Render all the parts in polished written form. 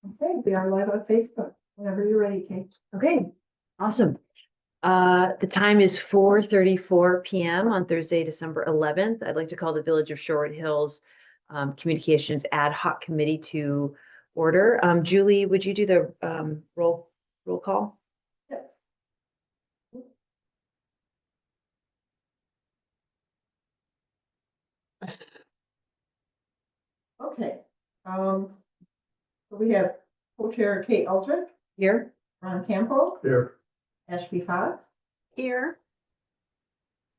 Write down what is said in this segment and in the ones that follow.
Okay, we are live on Facebook. Whenever you're ready, Kate. Okay, awesome. The time is 4:34 p.m. on Thursday, December 11th. I'd like to call the Village of Short Hills Communications Ad Hoc Committee to order. Julie, would you do the roll call? Yes. Okay. So we have co-chair Kate Eldred, Here. Ron Campo, Here. Ashby Fox, Here.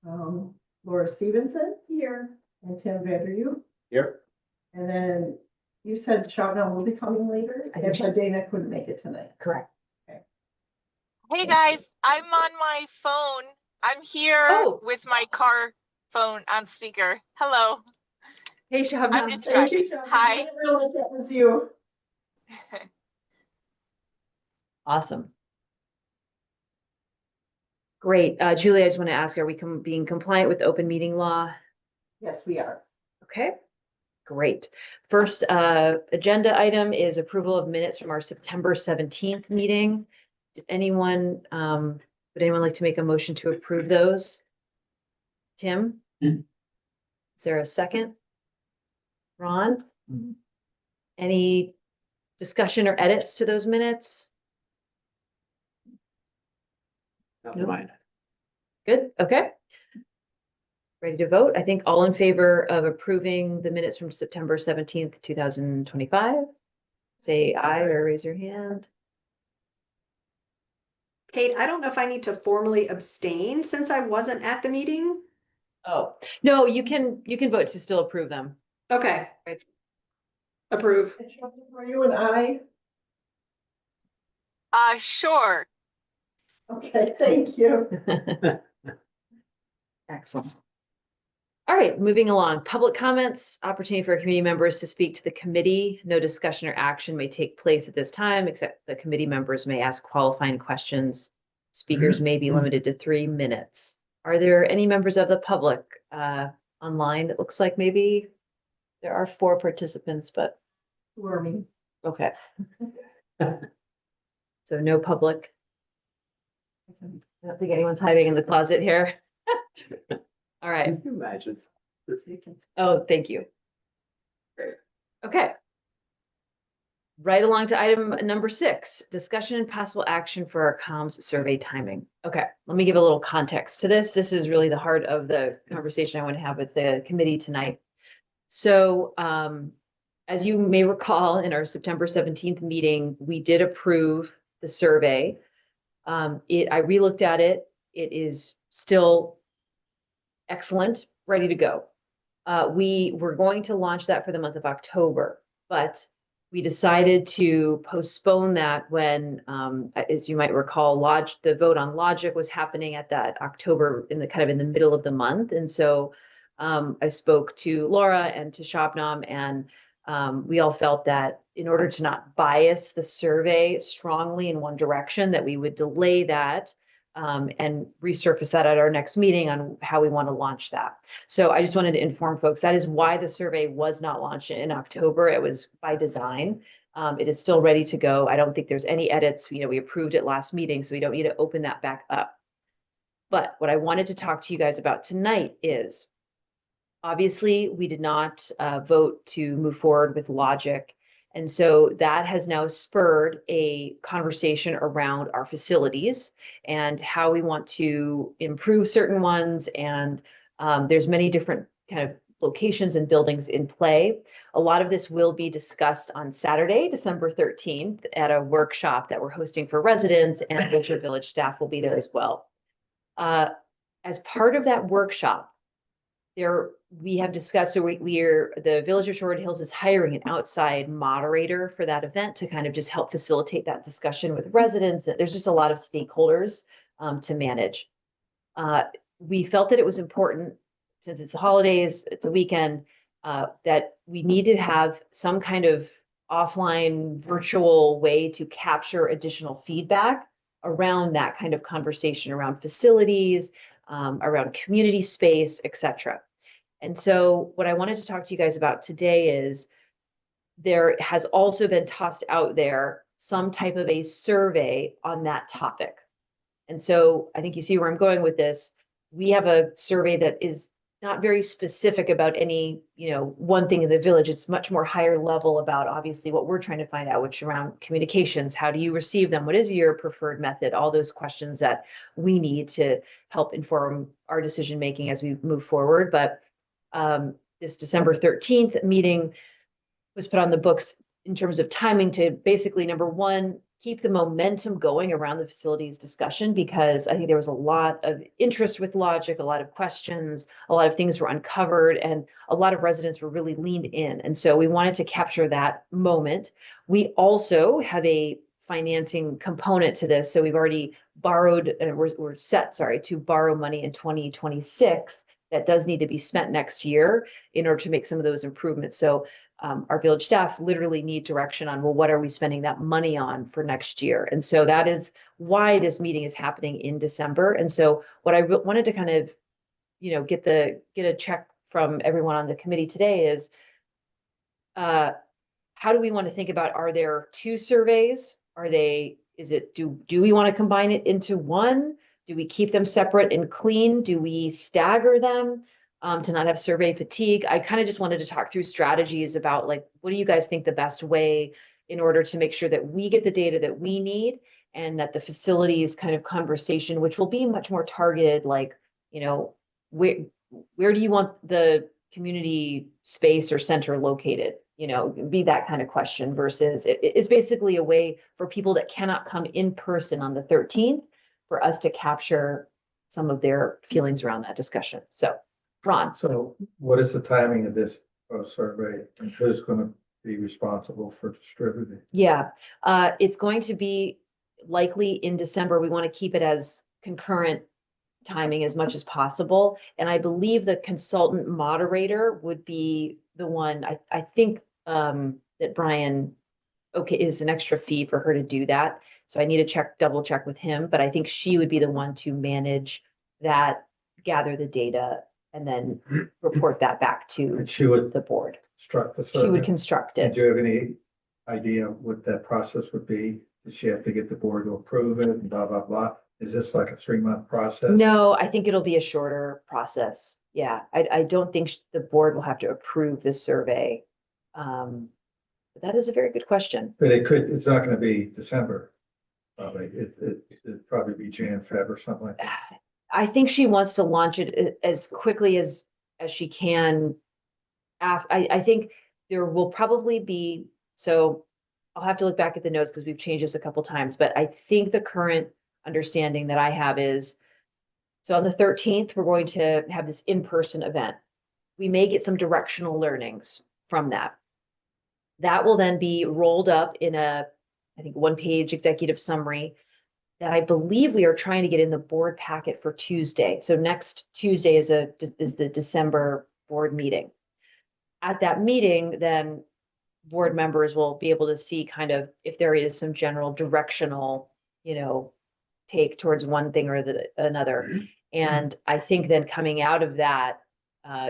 Laura Stevenson here, and Tim Vanderhue. Here. And then you said Shotgun will be coming later. I think But Dana couldn't make it tonight. Correct. Hey guys, I'm on my phone. I'm here Oh. with my car phone on speaker. Hello. Hey, I'm Shabnam. Thank distracted. you, Shotgun. I Hi. didn't realize that was you. Awesome. Great. Julie, I just want to ask, are we being compliant with open meeting law? Yes, we are. Okay, great. First agenda item is approval of minutes from our September 17th meeting. Would anyone like to make a motion to approve those? Tim? Is there a second? Ron? Any discussion or edits to those minutes? Never mind. Good, okay. Ready to vote? I think all in favor of approving the minutes from September 17th, 2025. Say aye or raise your hand. Kate, I don't know if I need to formally abstain since I wasn't at the meeting. Oh, no, you can vote to still approve them. Okay. Right. Approve. And Shotgun, for you and I. Sure. Okay, thank you. Excellent. All right, moving along. Public comments, opportunity for committee members to speak to the committee. No discussion or action may take place at this time, except the committee members may ask qualifying questions. Speakers may be limited to 3 minutes. Are there any members of the public online? It looks like maybe there are 4 participants, but Who are me? okay. So no public. I don't think anyone's hiding in the closet here. All right. Can you imagine? Oh, thank you. Great. Okay. Right along to item number 6, discussion and possible action for our comms survey timing. Okay, let me give a little context to this. This is really the heart of the conversation I want to have with the committee tonight. So, as you may recall, in our September 17th meeting, we did approve the survey. I relooked at it. It is still excellent, ready to go. We were going to launch that for the month of October, but we decided to postpone that when, as you might recall, the vote on logic was happening at that October in the middle of the month. And so I spoke to Laura and to Shabnam, and we all felt that in order to not bias the survey strongly in one direction, that we would delay that and resurface that at our next meeting on how we want to launch that. So I just wanted to inform folks, that is why the survey was not launched in October. It was by design. It is still ready to go. I don't think there's any edits. We approved it last meeting, so we don't need to open that back up. But what I wanted to talk to you guys about tonight is, obviously, we did not vote to move forward with logic. And so that has now spurred a conversation around our facilities and how we want to improve certain ones. And there's many different kind of locations and buildings in play. A lot of this will be discussed on Saturday, December 13th, at a workshop that we're hosting for residents, and Wilshire Village staff will be there as well. As part of that workshop, we have discussed, so the Village of Short Hills is hiring an outside moderator for that event to kind of just help facilitate that discussion with residents. There's just a lot of stakeholders to manage. We felt that it was important, since it's the holidays, it's a weekend, that we need to have some kind of offline virtual way to capture additional feedback around that kind of conversation around facilities, around community space, et cetera. And so what I wanted to talk to you guys about today is there has also been tossed out there some type of a survey on that topic. And so I think you see where I'm going with this. We have a survey that is not very specific about any, one thing in the village. It's much more higher level about obviously what we're trying to find out, which around communications. How do you receive them? What is your preferred method? All those questions that we need to help inform our decision making as we move forward. But this December 13th meeting was put on the books in terms of timing to basically, number one, keep the momentum going around the facilities discussion, because I think there was a lot of interest with logic, a lot of questions, a lot of things were uncovered, and a lot of residents were really leaned in. And so we wanted to capture that moment. We also have a financing component to this. So we've already borrowed, we're set, to borrow money in 2026 that does need to be spent next year in order to make some of those improvements. So our village staff literally need direction on, well, what are we spending that money on for next year? And so that is why this meeting is happening in December. And so what I wanted to kind of, get a check from everyone on the committee today is, how do we want to think about, are there two surveys? Do we want to combine it into one? Do we keep them separate and clean? Do we stagger them? To not have survey fatigue. I kind of just wanted to talk through strategies about, like, what do you guys think the best way in order to make sure that we get the data that we need, and that the facilities kind of conversation, which will be much more targeted, like, where do you want the community space or center located? Be that kind of question, versus it's basically a way for people that cannot come in person on the 13th for us to capture some of their feelings around that discussion. So Ron. So what is the timing of this survey, and who's going to be responsible for distributing? Yeah, it's going to be likely in December. We want to keep it as concurrent timing as much as possible. And I believe the consultant moderator would be the one, I think that Brian, is an extra fee for her to do that. So I need to double check with him, but I think she would be the one to manage that, gather the data, and then report that back to And she would the board. construct the She would survey. construct And it. do you have any idea what that process would be? Does she have to get the board to approve it and blah, blah, blah? Is this like a 3-month process? No, I think it'll be a shorter process. Yeah, I don't think the board will have to approve this survey. But that is a very good question. But it's not going to be December. Probably, it'd probably be Jan, Feb or something like that. I think she wants to launch it as quickly as she can. I think there will probably be, so I'll have to look back at the notes because we've changed this a couple times, but I think the current understanding that I have is, so on the 13th, we're going to have this in-person event. We may get some directional learnings from that. That will then be rolled up in I think 1-page executive summary that I believe we are trying to get in the board packet for Tuesday. So next Tuesday is the December board meeting. At that meeting, then board members will be able to see kind of if there is some general directional, take towards one thing or another. And I think then coming out of that,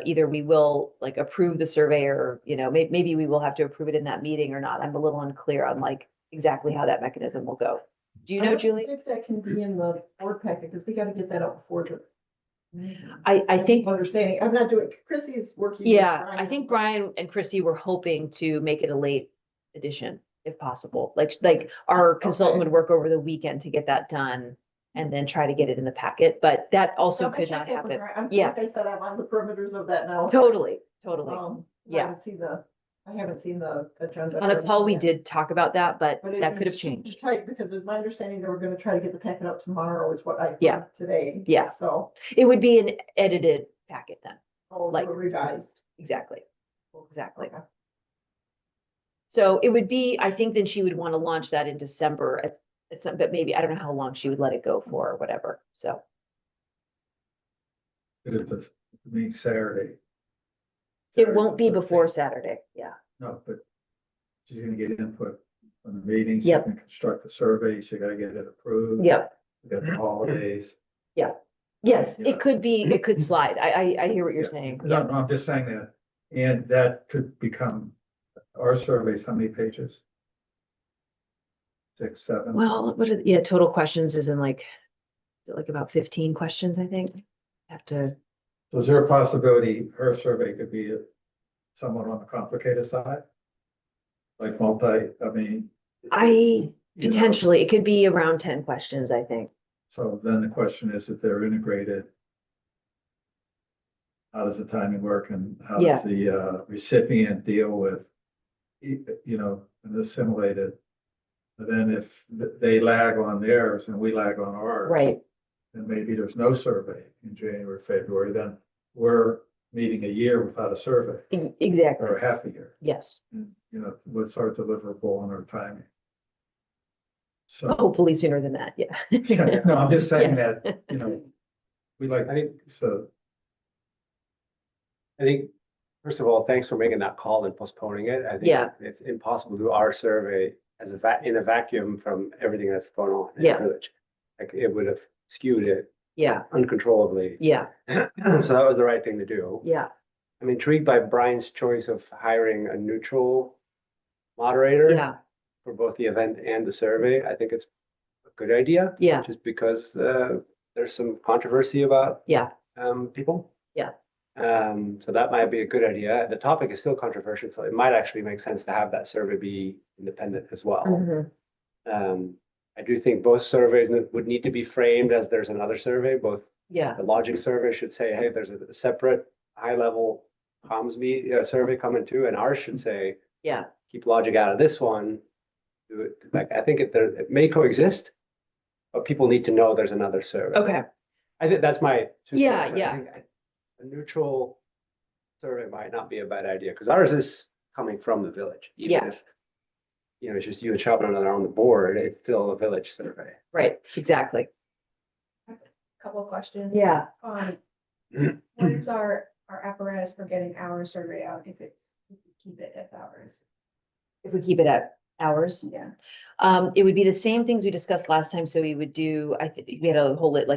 either we will like approve the survey, or, maybe we will have to approve it in that meeting or not. I'm a little unclear on like exactly how that mechanism will go. Do you know, Julie? If that can be in the board packet, because we got to get that out before the. I think, Understanding, I'm not doing, Chrissy's working. with yeah, Brian. I think Brian and Chrissy were hoping to make it a late edition if possible. Like our consultant Okay. would work over the weekend to get that done and then try to get it in the packet, but that also I'll could check not that with happen. Brian. Yeah. Like I said, I'm on the perimeters of that now. Totally. I haven't seen the agenda. On a call, we yet. did talk about that, but But that could have changed. It's tight because it's my understanding they were gonna try to get the packet out tomorrow is what I heard Yeah. today. Yeah. So, It would be an edited packet then. Like- revised. Exactly. Exactly. Okay. So it would be, I think then she would want to launch that in December at some, but maybe, I don't know how long she would let it go for or whatever. So, But if it's meeting Saturday. it won't Saturday's be the before 13th. Saturday. Yeah. No, but she's gonna get input from the meetings. She Yep. can construct the survey. She gotta get it approved. Yep. We got the holidays. Yes, Yeah. it could slide. I hear what you're Yeah. saying. No, Yeah. no, I'm just saying that, and that could become our surveys, how many pages? 6, 7? Well, yeah, total questions is in like about 15 questions, I think. Have to, So is there a possibility her survey could be somewhat on the complicated side? Like I mean. you know, potentially, it could be around 10 questions, I think. So then the question is, if they're integrated, how does the timing work and how Yeah. does the recipient deal with, an assimilated? And then if they lag on theirs and we lag on ours. Right, And maybe there's no survey in January, February, then we're meeting a year without a survey exactly. or a half a year. Yes. And, what's our deliverable on our timing? So, Hopefully sooner than that, yeah. no, I'm just saying Yeah. that, we like, I think, so, first of all, thanks for making that call and postponing it. I think Yeah. it's impossible to do our survey as in a vacuum from everything that's going on in Yeah. the village. Like it would have skewed it Yeah, uncontrollably. yeah, So that was the right thing to do. yeah, I'm intrigued by Brian's choice of hiring a neutral moderator yeah, for both the event and the survey. I think it's a good idea. Yeah. Just because there's some controversy about yeah, people. Yeah. So that might be a good idea. The topic is still controversial, so it might actually make sense to have that survey be independent as well. mhm, I do think both surveys would need to be framed as there's another survey. Both yeah, the logic survey should say, hey, there's a separate high-level comms survey coming too, and ours should say, yeah, keep logic out of this one. Do it like I think it may coexist, but people need to know there's another survey. okay, I think that's my. Yeah, I yeah. think a neutral survey might not be a bad idea because ours is coming from the village. Even Yeah. if, it's just you and Sheldon that are on the board, it's still a village survey. right, exactly. Couple of questions. Yeah. What is our apparatus for getting our survey out if we keep it at ours? If we keep it at hours. Yeah. It would be the same things we discussed last time, so we would do, I think, we had a whole, we'd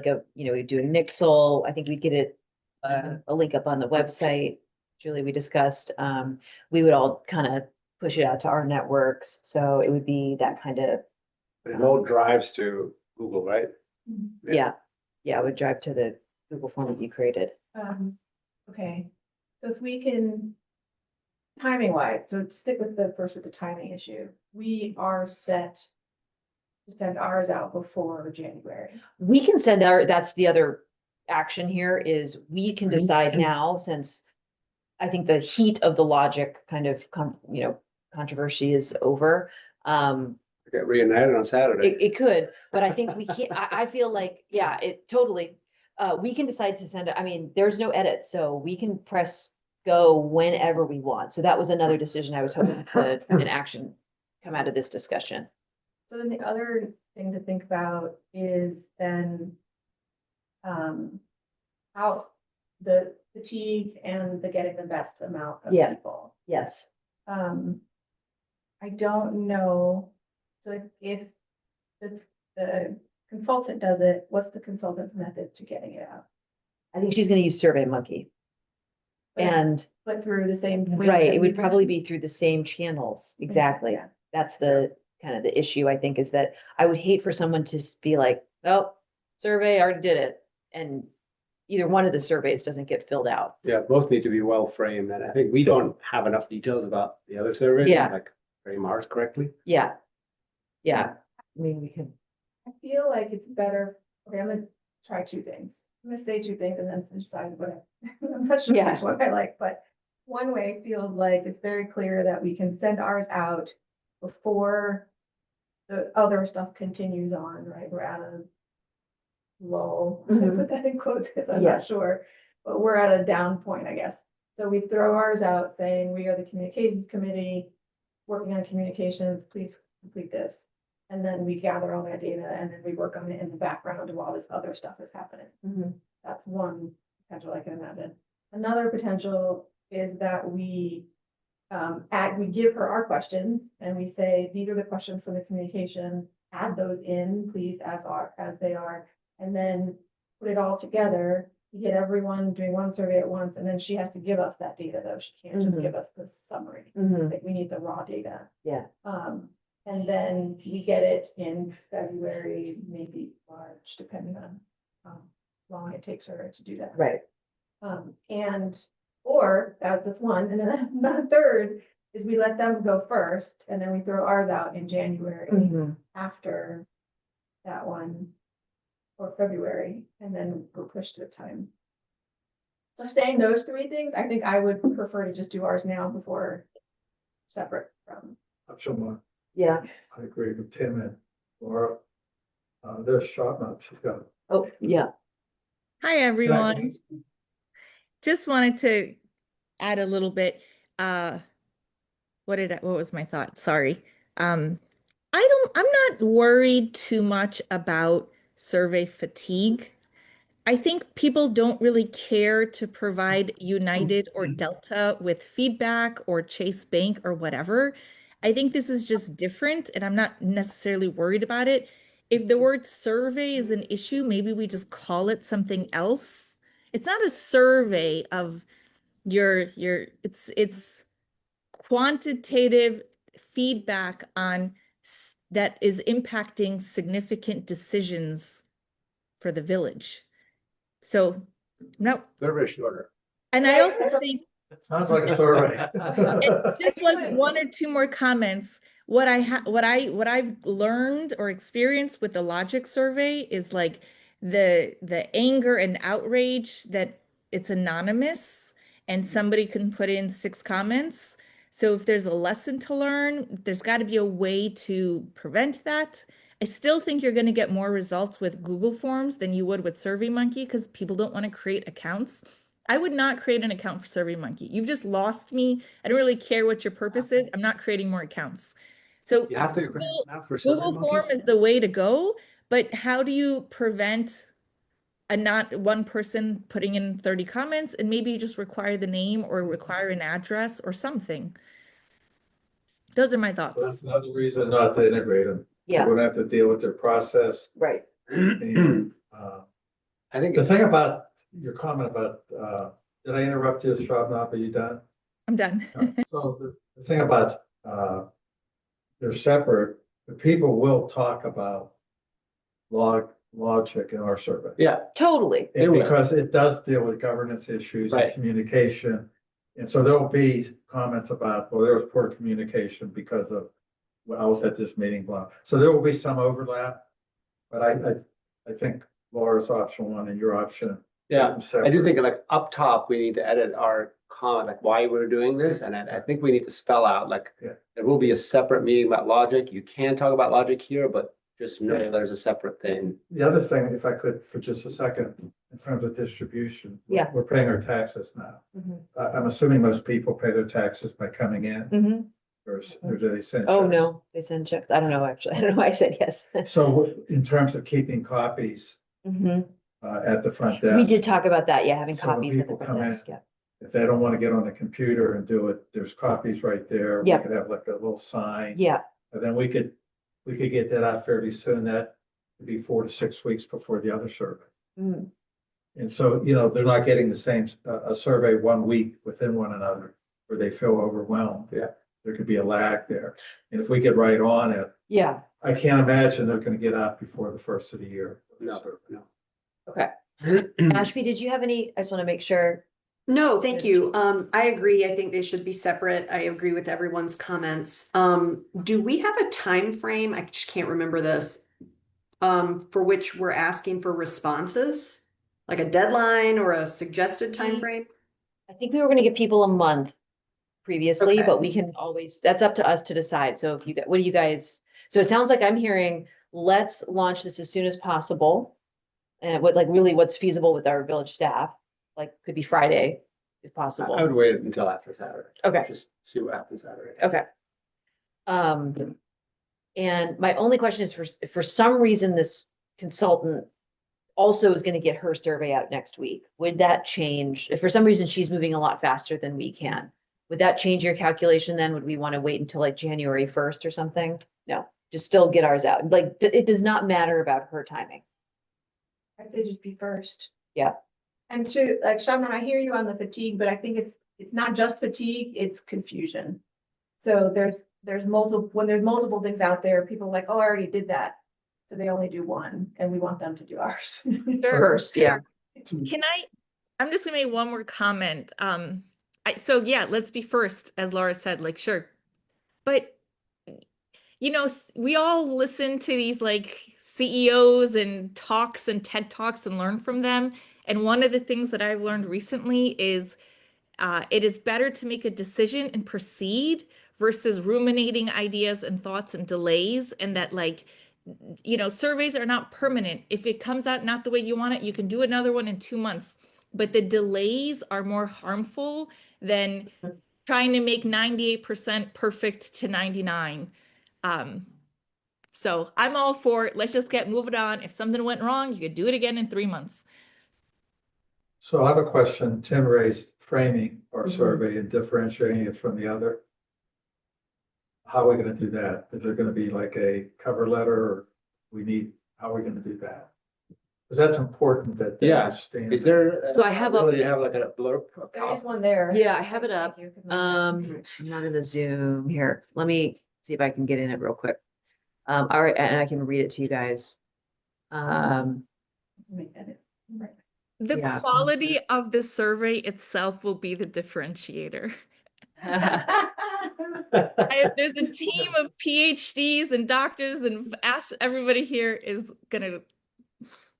do a nixle, I think we'd get it, a link up on the website. Julie, we discussed, we would all kind of push it out to our networks, so it would be that kind of, But it all drives to Google, right? yeah. Yeah, it would drive to the Google form that you created. Okay, so if we can, timing wise, so to stick with the timing issue, we are set to send ours out before January. We can send that's the other action here is we can decide now, since I think the heat of the logic kind of, controversy is over. Get reunited on Saturday. It could, but I think we can't, I feel like, yeah, it totally, we can decide to send it. I mean, there's no edit, so we can press go whenever we want. So that was another decision I was hoping to, an action come out of this discussion. So then the other thing to think about is then how the fatigue and the getting the best amount of Yeah. people. Yes. I don't know, so if the consultant does it, what's the consultant's method to getting it out? I think she's gonna use Survey Monkey. And, But through the same. link right, that it would we- probably be through the same channels. Exactly. Yeah. That's the kind of the issue, I think, is that I would hate for someone to be like, oh, survey, already did it. And either one of the surveys doesn't get filled out. Yeah, both need to be well framed, and I think we don't have enough details about the other survey. Yeah. Like frame ours correctly. Yeah. Yeah. I mean, we could, I feel like it's better, okay, I'm gonna try two things. I'm gonna say two things and then decide what I'm not sure Yeah. which one I like, but one way feels like it's very clear that we can send ours out before the other stuff continues on, right? We're at a lull. I Mhm. put that in quotes because I'm Yeah. not sure, but we're at a down point, I guess. So we throw ours out saying, we are the communications committee, working on communications, please complete this. And then we gather all that data and then we work on it in the background while this other stuff is happening. That's one potential I can imagine. Another potential is that we give her our questions and we say, these are the questions from the communication, add those in, please, as they are, and then put it all together we get everyone doing one survey at once, and then she has to give us that data, though. She can't just Mhm. give us the summary. Mhm. Like, we need the raw data. Yeah. And then we get it in February, maybe March, depending on how long it takes her to do that. Right. Or that's one, and then the third is we let them go first, and then we throw ours out in January Mhm. after that one, or February, and then we're pushed to the time. So saying those three things, I think I would prefer to just do ours now before separate from. Option one, Yeah. I agree with Tim and Laura. There's Shawna, she's got. Oh, yeah. Hi, everyone. Just wanted to add a little bit. What was my thought? Sorry. I'm not worried too much about survey fatigue. I think people don't really care to provide United or Delta with feedback or Chase Bank or whatever. I think this is just different, and I'm not necessarily worried about it. If the word survey is an issue, maybe we just call it something else. It's not a survey of it's quantitative feedback on that is impacting significant decisions for the village. So, no, Very shorter. and I also think Sounds like a survey. just one or two more comments. What I've learned or experienced with the logic survey is like the anger and outrage that it's anonymous and somebody can put in 6 comments. So if there's a lesson to learn, there's got to be a way to prevent that. I still think you're going to get more results with Google Forms than you would with SurveyMonkey because people don't want to create accounts. I would not create an account for SurveyMonkey. You've just lost me. I don't really care what your purpose is. I'm not creating more accounts. So You have to. Not for Survey Google Monkey? Form is the way to go, but how do you prevent not one person putting in 30 comments, and maybe you just require the name or require an address or something? Those are my thoughts. That's another reason not to integrate them. Yeah. We don't have to deal with their process. Right. And, I think the thing about your comment about, did I interrupt you, Shawna? Are you done? I'm done. So the thing about, they're separate, the people will talk about logic in our survey. yeah, Totally. They And will. because it does deal with governance issues and Right. communication. And so there'll be comments about, well, there was poor communication because of, well, I was at this meeting, blah. So there will be some overlap. But I think Laura's option one and your option. yeah. I separate. do think like up top, we need to edit our comment, like why we're doing this. And I think we need to spell out like, Yeah. there will be a separate meeting about logic. You can talk about logic here, but just know Yeah. there's a separate thing. The other thing, if I could, for just a second, in terms of distribution. Yeah. We're paying our taxes now. Mhm. I'm assuming most people pay their taxes by coming in Mhm. or do they send? Oh, checks? no, they send checks. I don't know, actually. I don't know why I said yes. So in terms of keeping copies Mhm. at the front desk. We did talk about that, yeah, having So when copies at the people front come in, desk, yeah. If they don't want to get on the computer and do it, there's copies right there. We Yeah. could have like a little sign. Yeah, And then we could get that out fairly soon. That would be 4 to 6 weeks before the other survey. Mm. And so, they're not getting the same, a survey 1 week within one another where they feel overwhelmed. Yeah. There could be a lag there. And if we get right on it, yeah, I can't imagine they're gonna get out before the first of the year. No, no. okay. Ashby, did you have any, I just want to make sure. No, thank Good you. choice. I agree. I think they should be separate. I agree with everyone's comments. Do we have a time frame? I just can't remember this. For which we're asking for responses, like a deadline or a suggested time frame? I think we were gonna give people a month previously, Okay. but we can always, that's up to us to decide. So if you, what do you guys, so it sounds like I'm hearing, let's launch this as soon as possible. And what, like really what's feasible with our village staff, like could be Friday if I possible. would wait until after Saturday. Okay. Just see what happens Saturday. Okay. And my only question is if for some reason this consultant also is gonna get her survey out next week, would that change? If for some reason she's moving a lot faster than we can, would that change your calculation then? Would we want to wait until like January 1st or something? No, just still get ours out. Like, it does not matter about her timing. I'd say just be first. Yeah. And to, like, Shabnam, I hear you on the fatigue, but I think it's not just fatigue, it's confusion. So there's multiple, when there's multiple things out there, people are like, oh, I already did that. So they only do one, and we want them to do ours. First, yeah. I'm just gonna make one more comment. So yeah, let's be first, as Laura said, like, sure. But, you know, we all listen to these like CEOs and talks and TED Talks and learn from them. And one of the things that I've learned recently is it is better to make a decision and proceed versus ruminating ideas and thoughts and delays. And that, like, you know, surveys are not permanent. If it comes out not the way you want it, you can do another one in 2 months. But the delays are more harmful than trying to make 98% perfect to 99. So I'm all for it. Let's just get moving on. If something went wrong, you could do it again in 3 months. So I have a question. Tim raised framing our survey and differentiating it from the other. How are we gonna do that? Is there gonna be like a cover letter or how are we gonna do that? Because that's important that they Yeah. understand. Is there? So I have a- You have like a blurb. There is one there. Yeah, I have it up. Thank you, 'cause my- I'm not in the Zoom here. Let me see if I can get in it real quick. All right, and I can read it to you guys. Make that it. Right. The Yeah. quality of the survey itself will be the differentiator. There's a team of PhDs and doctors, and ask everybody here is gonna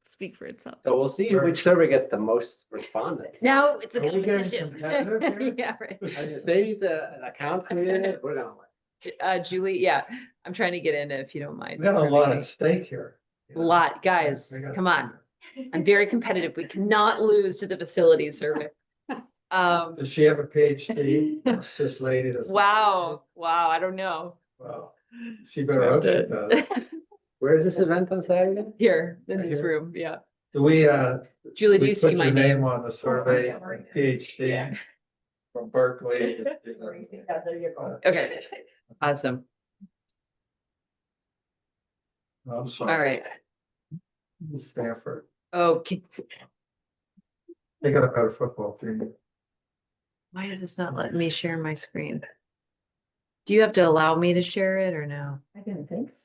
speak for itself. So we'll see which survey gets the most respondents. Now it's a Are we getting competition. competitive here? Yeah, right. And if they need an account created, we're gonna win. Julie, yeah, I'm trying to get in it if you don't mind. We got a lot at stake here. A lot, guys, We got- come on. I'm very competitive. We cannot lose to the facilities survey. Does she have a PhD? It's this lady that's. Wow, I don't know. Wow. She better hope she does. Where is this event on Saturday? Here, in Right this here? room, yeah. Do we, Julie, do we you see put my your name? name on the survey, PhD from Berkeley? Yeah, there you go. Okay, awesome. I'm All sorry. right. Stanford. Oh, They got a better football team. why is this not letting me share my screen? Do you have to allow me to share it or no? I didn't think so.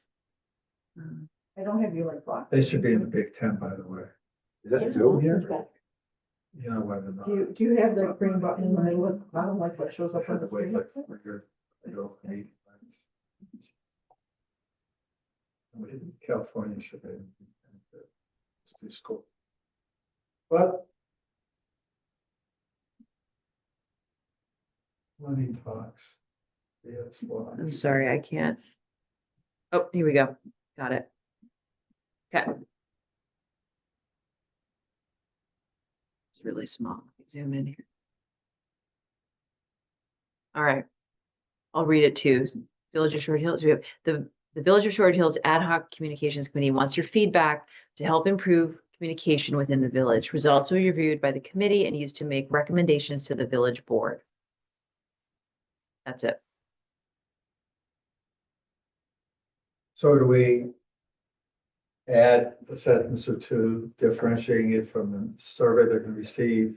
Um, I don't have you like blocked. They should be in the Big Ten, by the way. Is that Zoom here? You know why they're not. Do you have the green button in the middle of the bottom, like what shows up on the Wait, screen? like, for your- your meeting. California should be. It's too school. But. Money talks. Yes, well. I'm sorry, I can't. Oh, here we go. Got it. Okay. It's really small. Zoom in here. All right. I'll read it too. Village of Short Hills. We have the Village of Short Hills Ad Hoc Communications Committee wants your feedback to help improve communication within the village. Results will be reviewed by the committee and used to make recommendations to the village board. That's it. So do we add a sentence or two differentiating it from the survey they're gonna receive?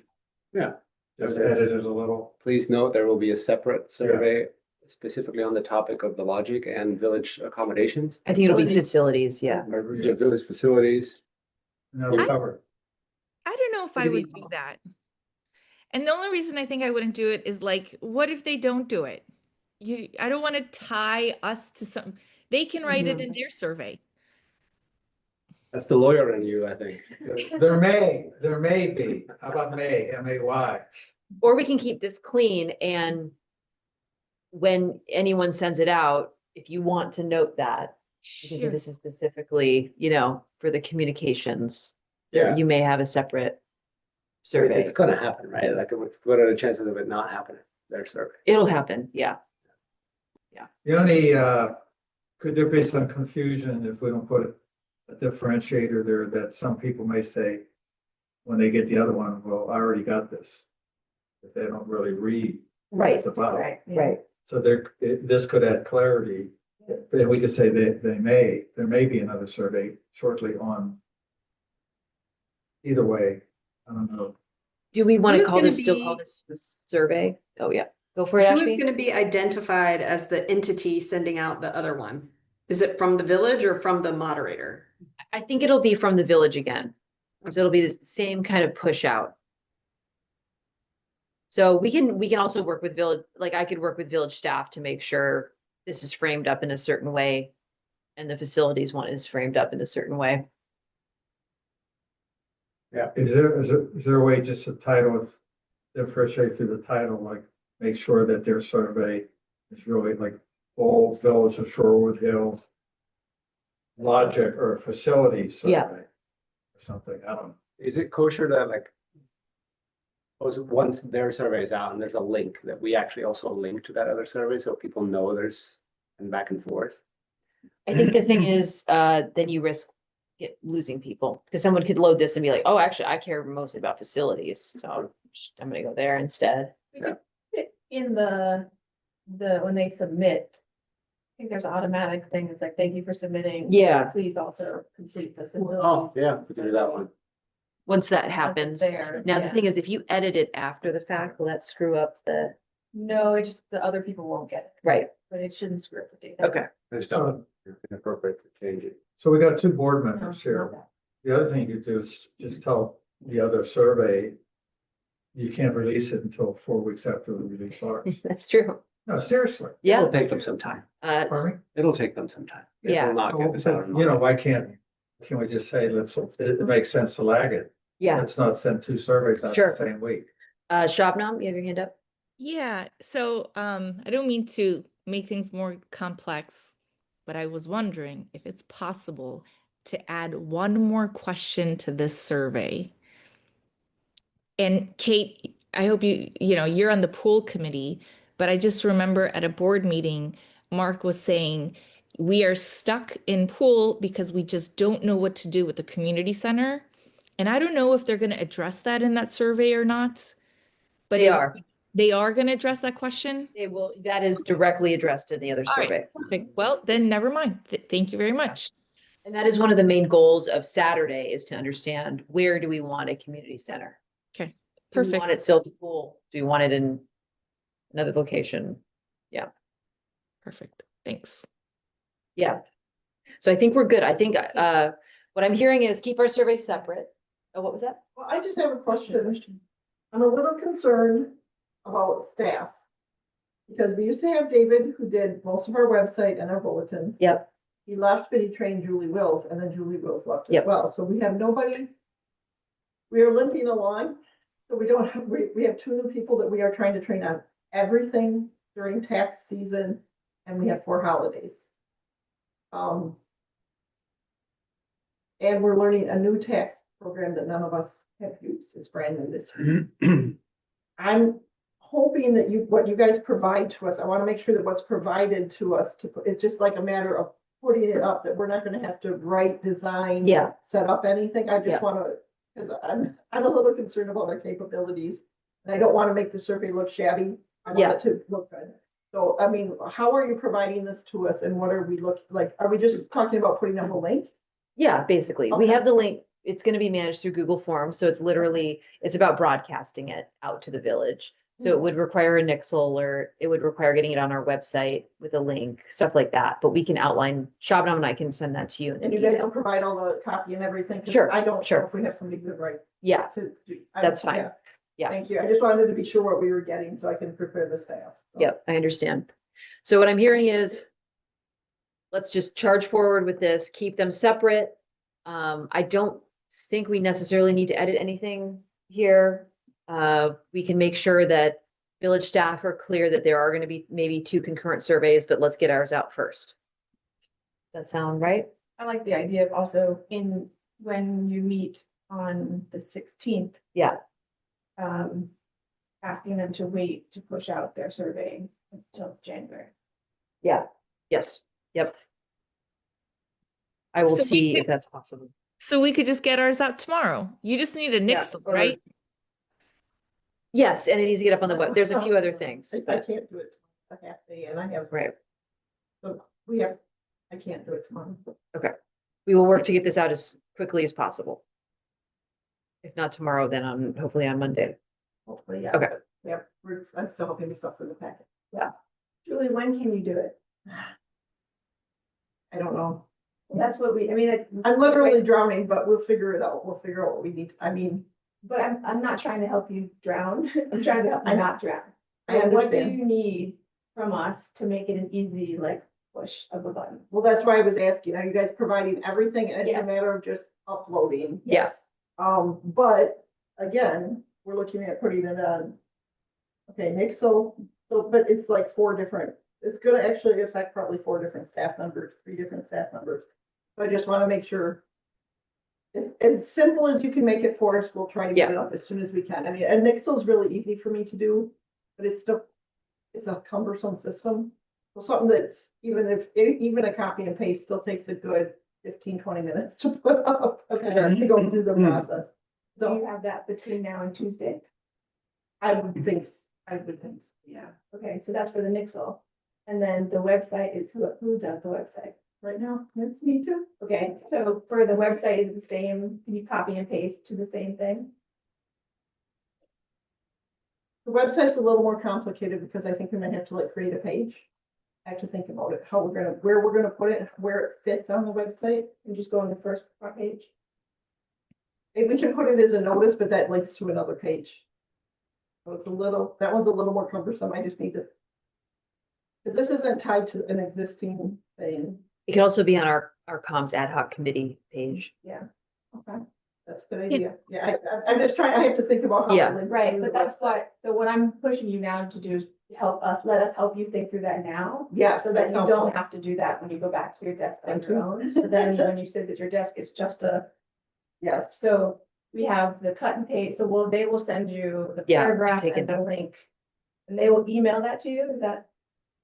Yeah. Just edit it a little. Please note, there will be a separate survey specifically on the topic of the logic and village accommodations. I think it'll be facilities, yeah. Or the village facilities. And that'll cover. I don't know if I Maybe would do that. And the only reason I think I wouldn't do it is like, what if they don't do it? I don't want to tie us to some, they can write it in their survey. That's the lawyer in you, I think. There may be. How about may, M-A-Y? Or we can keep this clean and when anyone sends it out, if you want to note that, you can say Sure. this is specifically, for the communications. Yeah. You may have a separate survey. It's gonna happen, right? Like, what are the chances of it not happening? Their survey. It'll happen, yeah. The only, could there be some confusion if we don't put a differentiator there that some people may say when they get the other one, well, I already got this. If they don't really read what it's about. Right. So this could add clarity. But we could say that there may be another survey shortly on. Either way, I don't know. Do we want to Who's call gonna this, still call be- this the survey? Oh, yeah. Go for it, Who is Ashby. going to be identified as the entity sending out the other one? Is it from the village or from the moderator? I think it'll be from the village again. So it'll be the same kind of push out. So we can also work with village, like I could work with village staff to make sure this is framed up in a certain way. And the facilities one is framed up in a certain way. Is there a way just to title it, differentiate through the title, like make sure that their survey is really like all Village of Shorewood Hills logic or facility Yeah. survey or something, I don't know. Is it kosher that like, once their survey is out and there's a link that we actually also link to that other survey so people know there's and back and forth? I think the thing is, then you risk losing people because someone could load this and be like, oh, actually, I care mostly about facilities. So I'm gonna go there instead. We could put in the, when they submit, I think there's an automatic thing. It's like, thank you for submitting. Yeah. Please also complete the Oh, facilities. yeah, we can do that one. Once that Once it's happens. there, Now, the yeah. thing is, if you edit it after the fact, will that screw up the, No, it just, the other people won't get it, right? but it shouldn't screw up the data. Okay. It's not inappropriate to change it. So we got two board No, members not here. that. The other thing you do is just tell the other survey, you can't release it until 4 weeks after we release ours. That's true. No, seriously. Yeah. It'll take them some time. Pardon me? It'll take them some time. Yeah. They'll not get this out. in a You know, month. why can't we just say, it makes sense to lag it? Yeah. Let's not send two surveys out Sure. the same week. Shabnam, you have your hand up? Yeah, so I don't mean to make things more complex, but I was wondering if it's possible to add one more question to this survey. And Kate, I hope you're on the pool committee, but I just remember at a board meeting, Mark was saying, we are stuck in pool because we just don't know what to do with the community center. And I don't know if they're going to address that in that survey or not. But They are. They are going to address that question? They will, that is directly addressed in the other All right, survey. perfect. Well, then never mind. Thank you very much. And that is one of the main goals of Saturday is to understand where do we want a community center? Okay, Do we want perfect. it still at the pool? Do we want it in another location? Perfect. Thanks. Yeah. So I think we're good. I think what I'm hearing is keep our survey separate. Oh, what was that? Well, I just have a question. I'm a little concerned about staff. Because we used to have David who did most of our website and our bulletins. Yep. He left, but he trained Julie Wills, and then Julie Wills left as Yep. well. So we have nobody. We are limping along. So we don't have, we have two new people that we are trying to train on everything during tax season, and we have 4 holidays. And we're learning a new tax program that none of us have used. It's brand new this year. I'm hoping that what you guys provide to us, I want to make sure that what's provided to us it's just like a matter of putting it up, that we're not going to have to write, design. Yeah. Set up anything. I Yeah. just want to, because I'm a little concerned about our capabilities. And I don't want to make the survey look shabby. I want Yeah. it to look good. So, I mean, how are you providing this to us and what are we looking like? Are we just talking about putting up a link? Yeah, basically. We Okay. have the link. It's going to be managed through Google Forms. So it's literally, it's about broadcasting it out to the village. So it would require a nixle or it would require getting it on our website with a link, stuff like that. But we can outline, Shabnam and I can send that to you. in And you an guys email. will provide all the copy and everything? 'Cause Sure, I don't sure. know if we have somebody good right Yeah, to do. That's fine. Yeah. Thank you. I just wanted to be sure what we were getting so I can prepare the staff. So. yep, I understand. So what I'm hearing is let's just charge forward with this, keep them separate. I don't think we necessarily need to edit anything here. We can make sure that village staff are clear that there are going to be maybe 2 concurrent surveys, but let's get ours out first. Does that sound right? I like the idea of also when you meet on the 16th. Yeah. Asking them to wait to push out their survey until January. Yeah. Yes. Yep. I will So we see could- if that's possible. So we could just get ours out tomorrow. You just need a Yeah, nixle, or- right? Yes, and it needs to get up on the web. There's a few other things, I but can't do it a half day and I have, right. so I can't do it tomorrow. We will work to get this out as quickly as possible. If not tomorrow, then hopefully on Monday. Hopefully, yeah. Okay. Yep, I'm still hoping to stuff in the packet. Julie, when can you do it? I don't know. That's what we, I mean, I'm literally drowning, but we'll figure it out. We'll figure out what we need. I mean, but I'm not trying to help you drown. I'm trying to help you not drown. I And what do understand. you need from us to make it an easy, like, push of a button? Well, that's why I was asking. Are you guys providing everything and it's a Yes. matter of just uploading? Yeah. But again, we're looking at putting it on. Okay, Nick, so, but it's like it's gonna actually affect probably 4 different staff members, 3 different staff members. So I just wanna make sure. As simple as you can make it for us, we'll try to get it up as soon as we can. I mean, and Nixle's really easy for me to do, but it's still, it's a cumbersome system. So something that's, even a copy and paste still takes a good 15-20 minutes to put up, to go through the process. Do you So have that between now and Tuesday? I would think, yeah. Okay, so that's for the Nixle. And then the website is who does the website? Right now, it's me too. Okay, so for the website is the same, can you copy and paste to the same thing? The website's a little more complicated because I think we might have to like create a page. I have to think about it, where we're gonna put it, where it fits on the website. And just go on the first front page? Maybe we can put it as a notice, but that links to another page. So it's that one's a little more cumbersome. I just need to. Because this isn't tied to an existing thing. It could also be on our comms ad hoc committee page. Okay, that's a good idea. Yeah, I'm just trying, I have to think about how. Yeah. it links Right, to but the that's website. so what I'm pushing you now to do is let us help you think through that now. Yeah, So that you helpful. don't have to do that when you go back to your desk on Thank your you. own. So then when you sit at your desk, it's just Yes, so we have the cut and paste, so they will send you the Yeah, paragraph taken and the link. And they will email that to you, is that?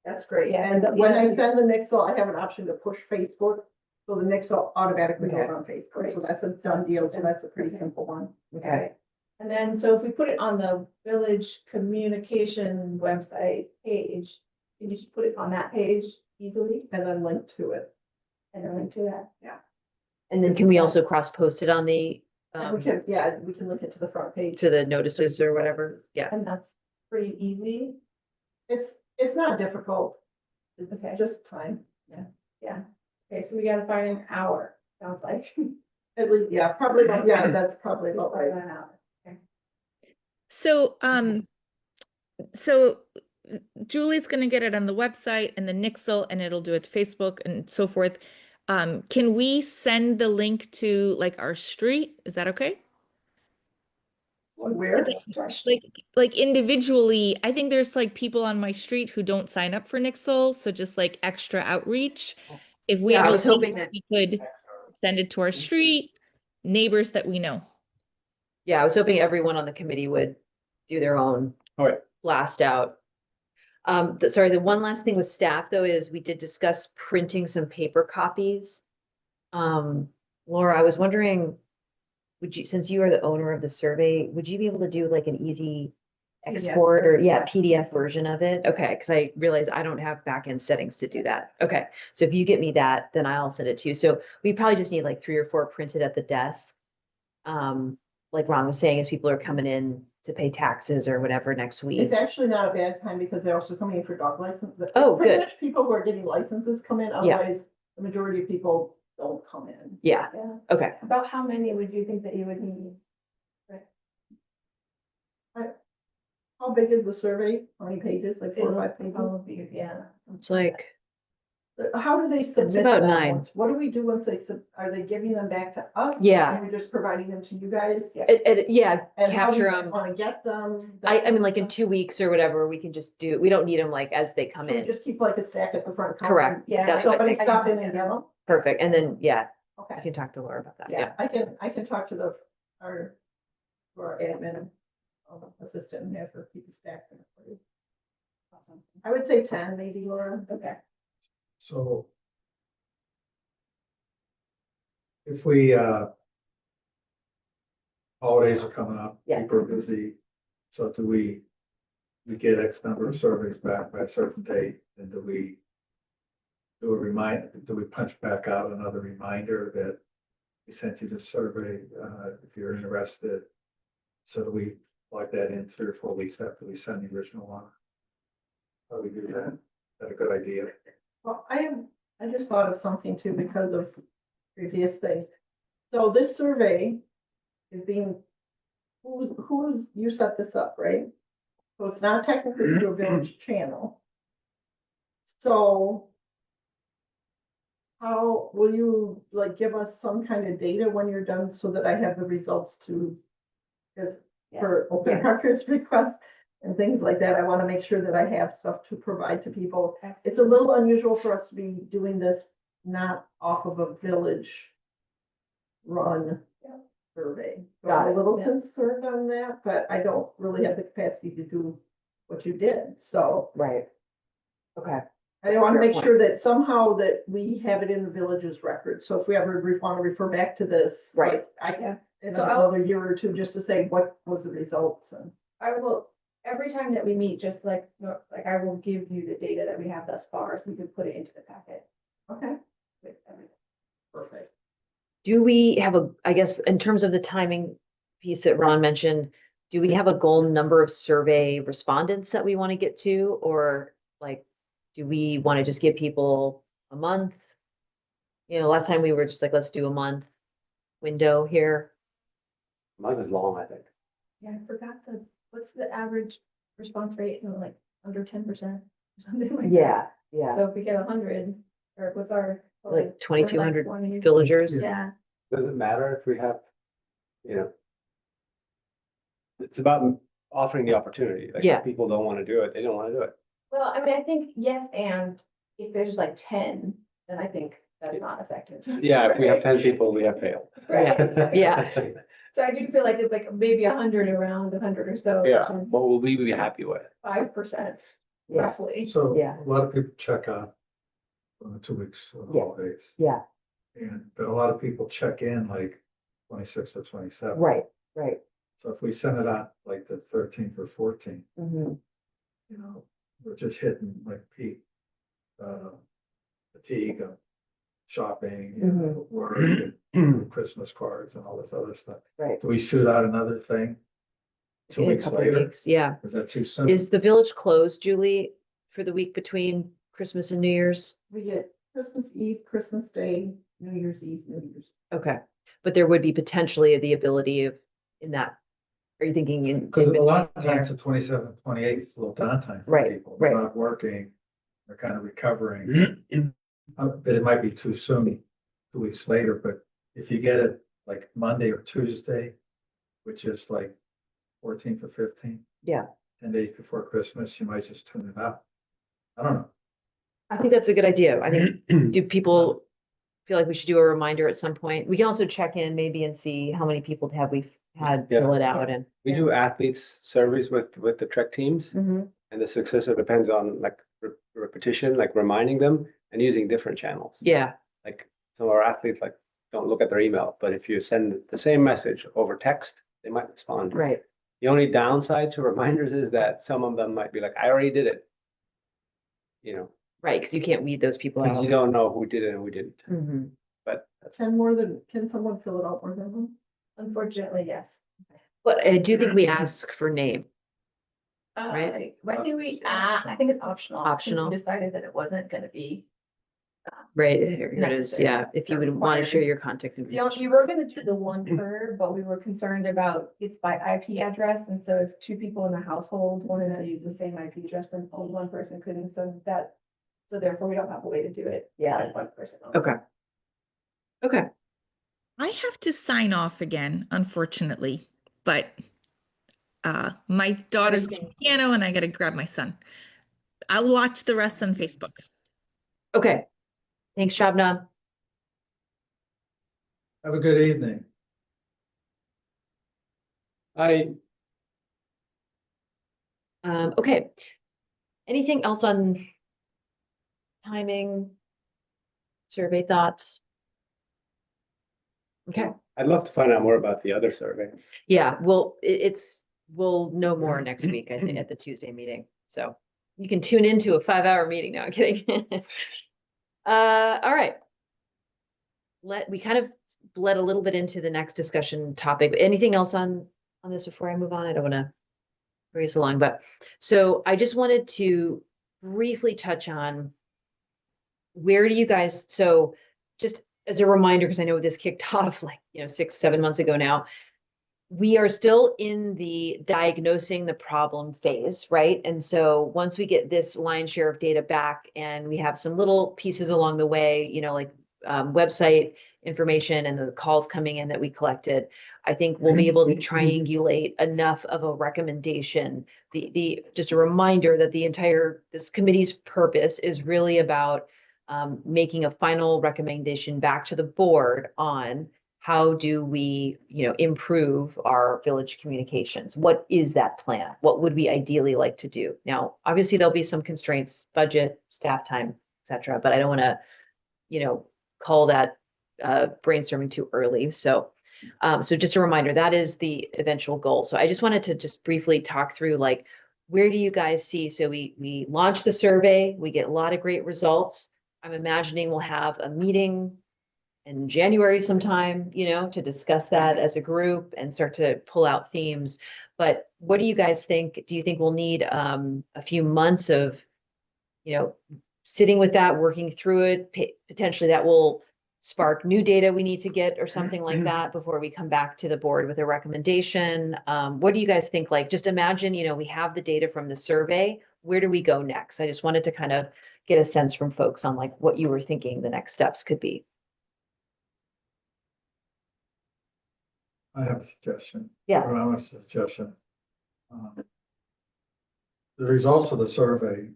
that's great. Yeah. And when I send the Nixle, I have an option to push Facebook. So the Nixle automatically goes on Facebook. Great. So that's a done deal. So that's a pretty simple one. Okay. And then, so if we put it on the village communication website page, can you just put it on that page easily And then link to it. and then link to that? And then can we also cross post it on the, And we can link it to the front page. to the notices or whatever? Yeah. And that's pretty easy. It's not difficult. It's Okay. just time. Okay, so we gotta find an hour, sounds like. At least, yeah, probably, that's probably about right. An hour. So, so Julie's gonna get it on the website and the Nixle, and it'll do it to Facebook and so forth. Can we send the link to like our street? Is that okay? Where? Like individually, I think there's like people on my street who don't sign up for Nixle, so just like extra outreach. If we Yeah, have I a was link, hoping that- we could send it to our street, neighbors that we know. Yeah, I was hoping everyone on the committee would do their own All right. blast out. Sorry, the one last thing with staff though is we did discuss printing some paper copies. Laura, I was wondering, since you are the owner of the survey, would you be able to do like an easy PDF export or, version. yeah, PDF version of it? Okay, because I realize I don't have backend settings to do that. Okay, so if you get me that, then I'll send it to you. So we probably just need like 3 or 4 printed at the desk. Like Ron was saying, as people are coming in to pay taxes or whatever next week. It's actually not a bad time because they're also coming in for dog license. Oh, Pretty good. much people who are getting licenses come in, Yeah. otherwise the majority of people don't come in. Yeah, Yeah, okay. about how many would you think that you would need? How big is the survey? How many pages? Like 4 or 5 pages? Probably, yeah. It's like, How do they submit? about them? 9. What do we do once are they giving them back to us? Yeah. And we're just providing them to you guys? yeah, And how do you capture guys them. want to get them? I mean, like in 2 weeks or whatever, we can just we don't need them like as they come Should we in. just keep like a stack at the front counter? Correct. Yeah. That's what I Somebody think. stop in and get them? Perfect. And then, yeah, I Okay. can talk to Laura about that. Yeah, I can talk to our admin assistant and have her keep a stack there for you. Awesome. I would say 10, maybe, Laura. Okay. So if we, holidays are coming up, Yeah. people are busy, so do we get X number of surveys back by a certain date, and do we punch back out another reminder that we sent you the survey, if you're interested? So do we Like that in 3 or 4 weeks after we send the original one. How we do that? Is that a good idea? Well, I just thought of something too because of previous things. So this survey is being, you set this up, right? So it's not technically through a village channel. So how will you like give us some kind of data when you're done so that I have the results to, because for open records requests and things like that, I want to make sure that I have stuff to provide to people. It's a little unusual for us to be doing this not off of a village run survey. So Got I'm it. a little concerned on that, but I don't really have the capacity to do what you did, so. Right. Okay. I want to Fair make point. sure that somehow that we have it in the village's record, so if we ever want to refer back to this. Right. like, I can, in So I'll- another year or two, just to say what was the results and. I will, every time that we meet, just like I will give you the data that we have thus far, so you can put it into the packet Okay, with everything. perfect. Do we have I guess, in terms of the timing piece that Ron mentioned, do we have a goal number of survey respondents that we want to get to? Or like, do we want to just give people a month? You know, last time we were just like, let's do a month window here. Month is long, I think. Yeah, I forgot what's the average response rate? Something like under 10% or something like that. Yeah. So if we get 100, or what's our? Like 2,200 20. villagers. Yeah, Does it matter if we have, you know? It's about offering the opportunity. Like, Yeah. if people don't want to do it, they don't want to do it. well, I mean, I think yes, and if there's like 10, then I think that's not effective. Yeah, if we have 10 people, we have failed. Right, exactly. Yeah. So I do feel like it's like maybe 100 around 100 or so. Yeah, which is what will we be happy with? 5% Yeah. roughly. So Yeah. a lot of people check out on the 2 weeks of Yeah. holidays. Yeah. But a lot of people check in like 26 or 27. Right. So if we send it out like the 13th or 14th, Mhm. you know, we're just hitting like peak fatigue of shopping, you know, work, and Christmas cards and all this other stuff. Right. Do we shoot out another thing 2 In a weeks couple of later? weeks, yeah. Is that too soon? Is the village closed, Julie, for the week between Christmas and New Year's? We get Christmas Eve, Christmas Day, New Year's Eve, New Year's. Okay, but there would be potentially the ability of, in that, are you thinking in? Because a lot of there? times the 27th, 28th is a little downtime for Right, people. They're right. not working, they're kind of recovering. But it might be too soon, 2 weeks later, but if you get it like Monday or Tuesday, which is like 14th or 15th. Yeah. 10 days before Christmas, you might just tune it out. I don't know. I think that's a good idea. I think, do people feel like we should do a reminder at some point? We can also check in maybe and see how many people we've had Yeah. fill it out and. We do athletes surveys with the Trek teams, Mhm. and the success depends on like repetition, like reminding them and using different channels. Yeah, Like some of our athletes like don't look at their email, but if you send the same message over text, they might respond. right. The only downside to reminders is that some of them might be like, I already did it. You know, Right, because you can't weed those people because out. you don't know who did it and who didn't. Mhm. But that's, Can someone fill it out more than one? Unfortunately, yes. But I do think we ask for name. Right. When do we, I think it's optional. I think Optional. We decided that it wasn't gonna be. Right, here it is, Necessary yeah, if you would want to or share your contact We information. were gonna do the one per, but we were concerned about it's by IP address, and so if two people in the household wanted to use the same IP address, then only one person couldn't, so therefore we don't have a way to do it. Yeah. by one person. only. Okay. Okay, I have to sign off again, unfortunately, but my daughter's playing piano and I gotta grab my son. I'll watch the rest on Facebook. okay. Thanks, Shabna. Have a good evening. Okay. Anything else on timing? Survey thoughts? Okay, I'd love to find out more about the other survey. yeah, well, we'll know more next week, I think, at the Tuesday meeting, so you can tune into a 5-hour meeting, no, I'm kidding. All right. We kind of bled a little bit into the next discussion topic. Anything else on this before I move on? I don't wanna bring us along, but so I just wanted to briefly touch on where do you guys, so just as a reminder, because I know this kicked off like, 6, 7 months ago now, we are still in the diagnosing the problem phase, right? And so once we get this lion's share of data back and we have some little pieces along the way, like website information and the calls coming in that we collected, I think we'll be able to triangulate enough of a recommendation. Just a reminder that this committee's purpose is really about making a final recommendation back to the board on how do we, improve our village communications? What is that plan? What would we ideally like to do? Now, obviously there'll be some constraints, budget, staff time, et cetera, but I don't want to, call that brainstorming too early. So just a reminder, that is the eventual goal. So I just wanted to just briefly talk through like, where do you guys see? So we launched the survey, we get a lot of great results. I'm imagining we'll have a meeting in January sometime, to discuss that as a group and start to pull out themes. But what do you guys think? Do you think we'll need a few months of, sitting with that, working through it? Potentially that will spark new data we need to get or something like that before we come back to the board with a recommendation. What do you guys think? Like, just imagine, we have the data from the survey. Where do we go next? I just wanted to kind of get a sense from folks on like what you were thinking the next steps could be. I have a suggestion. Yeah. Or I have a suggestion. The results of the survey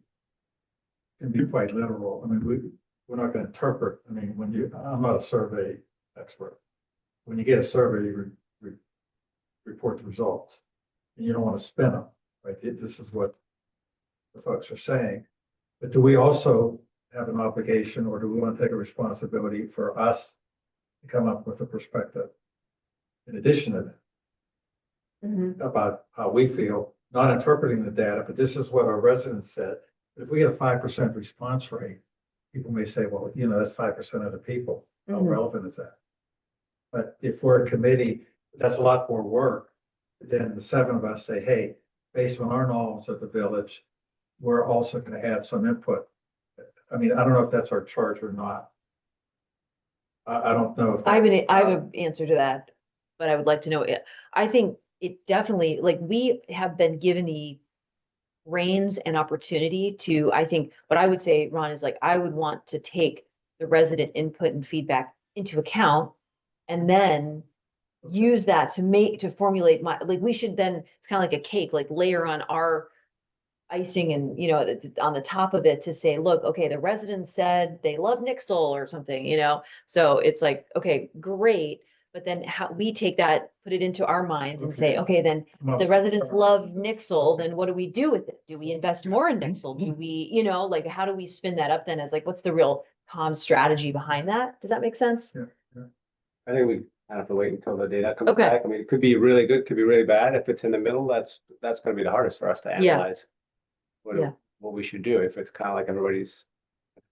can be quite literal. I mean, we're not going to interpret. I mean, I'm not a survey expert. When you get a survey, you report the results, and you don't want to spin them, right? This is what the folks are saying. But do we also have an obligation, or do we want to take a responsibility for us to come up with a perspective in addition to that, about how we feel, not interpreting the data, but this is what our residents said. If we get a 5% response rate, people may say, well, that's 5% of the people. How relevant is that? But if we're a committee, that's a lot more work than the 7 of us say, hey, based on our knowledge of the village, we're also going to add some input. I mean, I don't know if that's our charge or not. I don't know if I have an answer to that, but I would like to know it. I think it definitely, like, we have been given the reins and opportunity to, I think what I would say, Ron, is like, I would want to take the resident input and feedback into account and then use that to formulate like, we should then, it's kind of like a cake, like layer on our icing and, on the top of it to say, look, okay, the residents said they love Nixle or something, so it's like, okay, great. But then how we take that, put it into our minds and say, okay, then the residents love Nixle, then what do we do with it? Do we invest more in Nixle? Do we, like, how do we spin that up then as like, what's the real comm strategy behind that? Does that make sense? Yeah. I think we have to wait until the data comes Okay. back. I mean, it could be really good, could be really bad. If it's in the middle, that's going to be the hardest for us to Yeah. analyze. Yeah. What we should do if it's kind of like everybody's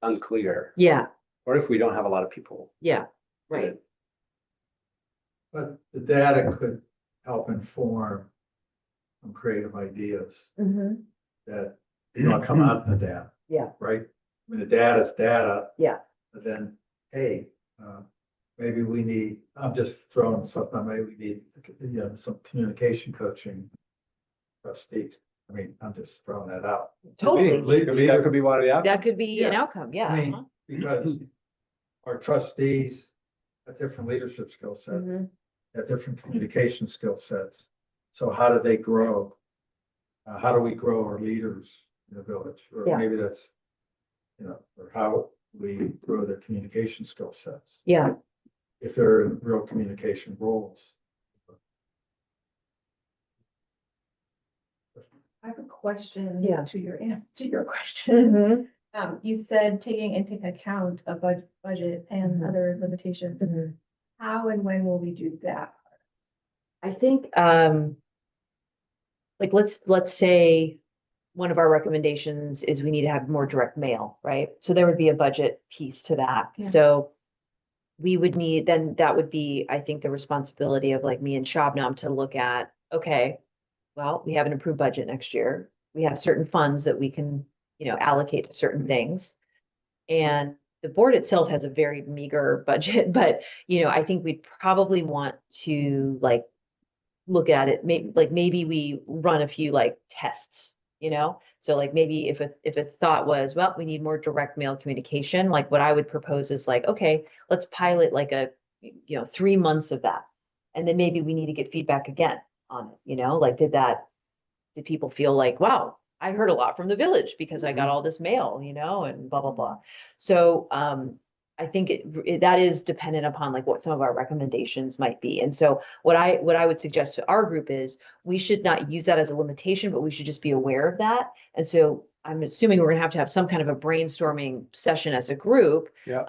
unclear, Yeah, or if we don't have a lot of people. yeah, right. But the data could help inform some creative ideas that come out of the data. Yeah. Right? I mean, the data is data. Yeah. But then, hey, maybe we need, I'm just throwing something, maybe we need, some communication coaching trustees. I mean, I'm just throwing that out. Totally. That could be one of the outcomes. That could be an Yeah. outcome, yeah. I mean, because our trustees have different leadership skill sets, have different communication skill sets. So how do they grow? How do we grow our leaders in the village? Or Yeah. maybe that's, or how we grow their communication skill sets. Yeah, If they're in real communication roles. I have a question Yeah. to your answer to your question. Mhm. You said taking into account a budget and Mhm. other limitations. Mhm. How and when will we do that? I think, like, let's say one of our recommendations is we need to have more direct mail, right? So there would be a budget piece to that. Yeah. So we would need, then that would be, I think, the responsibility of like me and Shabnam to look at, okay, well, we have an approved budget next year. We have certain funds that we can, allocate to certain things. And the board itself has a very meager budget, but, I think we'd probably want to like look at it, maybe we run a few like tests, So like maybe if a thought was, well, we need more direct mail communication, like what I would propose is like, okay, let's pilot like 3 months of that. And then maybe we need to get feedback again on it, like did people feel like, wow, I heard a lot from the village because I got all this mail, and blah, blah, blah. So I think that is dependent upon like what some of our recommendations might be. And so what I would suggest to our group is we should not use that as a limitation, but we should just be aware of that. And so I'm assuming we're gonna have to have some kind of a brainstorming session as a group. Yeah.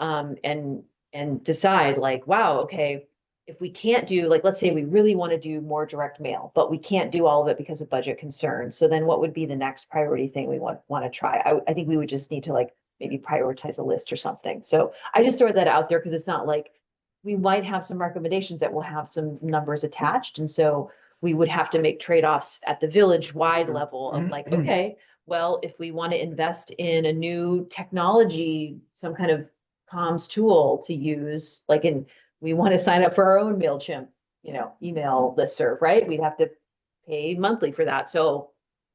And decide like, wow, okay, if we can't do, like, let's say we really want to do more direct mail, but we can't do all of it because of budget concerns. So then what would be the next priority thing we want to try? I think we would just need to like maybe prioritize a list or something. So I just throw that out there because it's not like we might have some recommendations that will have some numbers attached. And so we would have to make trade-offs at the village-wide level of like, okay, well, if we want to invest in a new technology, some kind of comms tool to use, like we want to sign up for our own MailChimp, email listserv, right? We'd have to pay monthly for that. So